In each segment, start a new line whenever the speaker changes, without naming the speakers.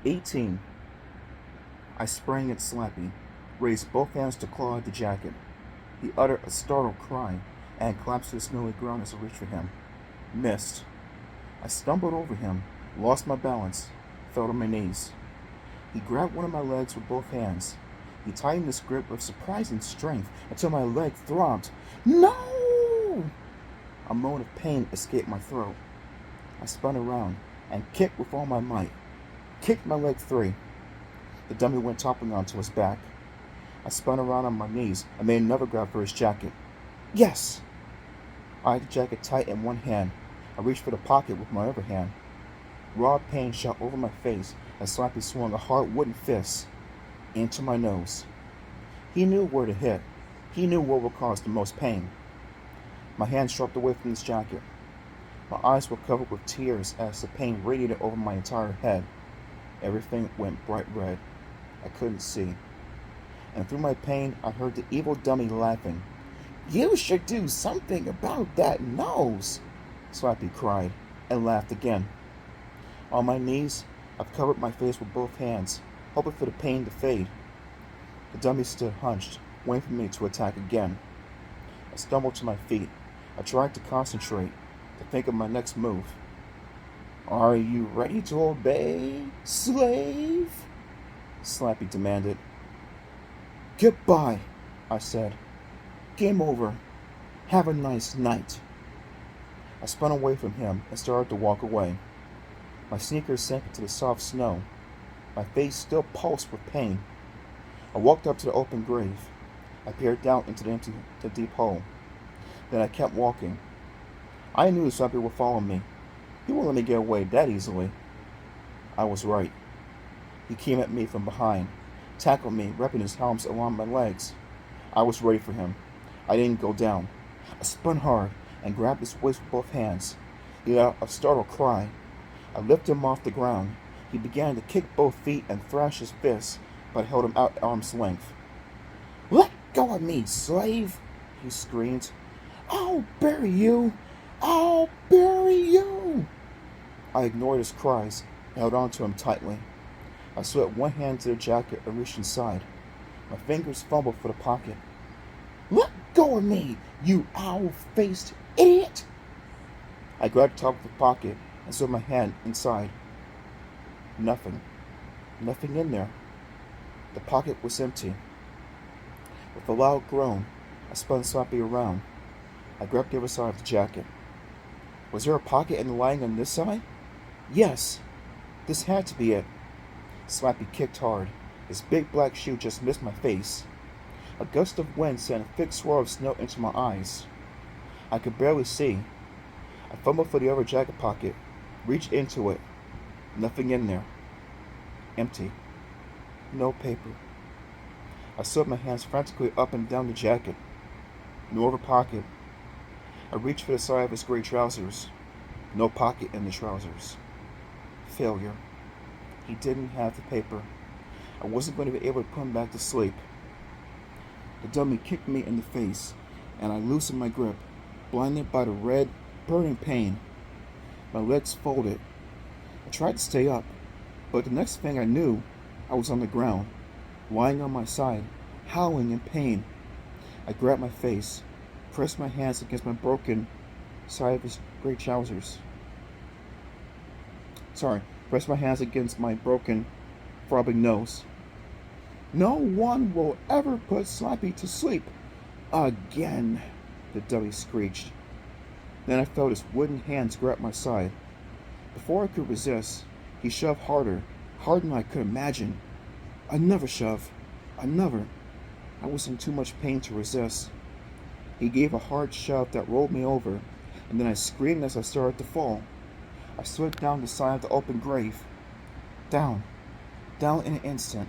18. I sprang at Slappy, raised both hands to claw at the jacket. He uttered a startled cry and collapsed to the snowy ground as I reached for him. Missed. I stumbled over him, lost my balance, fell to my knees. He grabbed one of my legs with both hands. He tightened his grip with surprising strength until my leg throbbed. No! A moan of pain escaped my throat. I spun around and kicked with all my might. Kicked my leg free. The dummy went toppling onto his back. I spun around on my knees and made another grab for his jacket. Yes! I had the jacket tight in one hand. I reached for the pocket with my other hand. Raw pain shot over my face as Slappy swung a hard wooden fist into my nose. He knew where to hit. He knew what would cause the most pain. My hand swept away from his jacket. My eyes were covered with tears as the pain radiated over my entire head. Everything went bright red. I couldn't see. And through my pain, I heard the evil dummy laughing. You should do something about that nose, Slappy cried, and laughed again. On my knees, I've covered my face with both hands, hoping for the pain to fade. The dummy stood hunched, waiting for me to attack again. I stumbled to my feet. I tried to concentrate, to think of my next move. Are you ready to obey, slave? Slappy demanded. Goodbye, I said. Game over. Have a nice night. I spun away from him and started to walk away. My sneakers sank into the soft snow. My face still pulsed with pain. I walked up to the open grave. I peered down into the deep hole. Then I kept walking. I knew Slappy would follow me. He wouldn't let me get away that easily. I was right. He came at me from behind, tackled me, wrapping his arms around my legs. I was ready for him. I didn't go down. I spun hard and grabbed his waist with both hands. He let out a startled cry. I lifted him off the ground. He began to kick both feet and thrash his fists, but I held him out at arm's length. Let go of me, slave! He screamed. I'll bury you! I'll bury you! I ignored his cries and held on to him tightly. I swept one hand to the jacket and reached inside. My fingers fumbled for the pocket. Let go of me, you owl-faced idiot! I grabbed the top of the pocket and slipped my hand inside. Nothing. Nothing in there. The pocket was empty. With a loud groan, I spun Slappy around. I grabbed the other side of the jacket. Was there a pocket in the lining on this side? Yes. This had to be it. Slappy kicked hard. His big black shoe just missed my face. A gust of wind sent a thick swirl of snow into my eyes. I could barely see. I fumbled for the other jacket pocket, reached into it. Nothing in there. Empty. No paper. I swept my hands frantically up and down the jacket. No other pocket. I reached for the side of his gray trousers. No pocket in the trousers. Failure. He didn't have the paper. I wasn't going to be able to put him back to sleep. The dummy kicked me in the face, and I loosened my grip, blinded by the red, burning pain. My legs folded. I tried to stay up, but the next thing I knew, I was on the ground, lying on my side, howling in pain. I grabbed my face, pressed my hands against my broken side of his gray trousers. Pressed my hands against my broken, throbbing nose. No one will ever put Slappy to sleep again, the dummy screeched. Then I felt his wooden hands grab my side. Before I could resist, he shoved harder, harder than I could imagine. Another shove. Another. I was in too much pain to resist. He gave a hard shove that rolled me over, and then I screamed as I started to fall. I slid down the side of the open grave. Down. Down in an instant.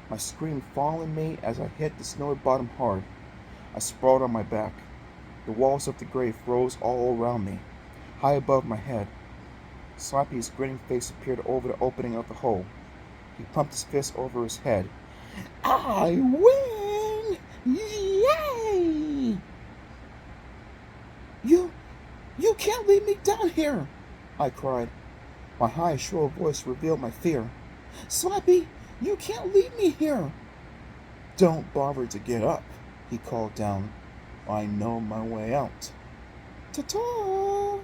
My scream following me as I hit the snowy bottom hard. I sprawled on my back. The walls of the grave rose all around me, high above my head. Slappy's grinning face appeared over the opening of the hole. He pumped his fist over his head. I win! Yay! You can't leave me down here, I cried. My high, shrill voice revealed my fear. Slappy, you can't leave me here. Don't bother to get up, he called down. I know my way out. Ta-ta!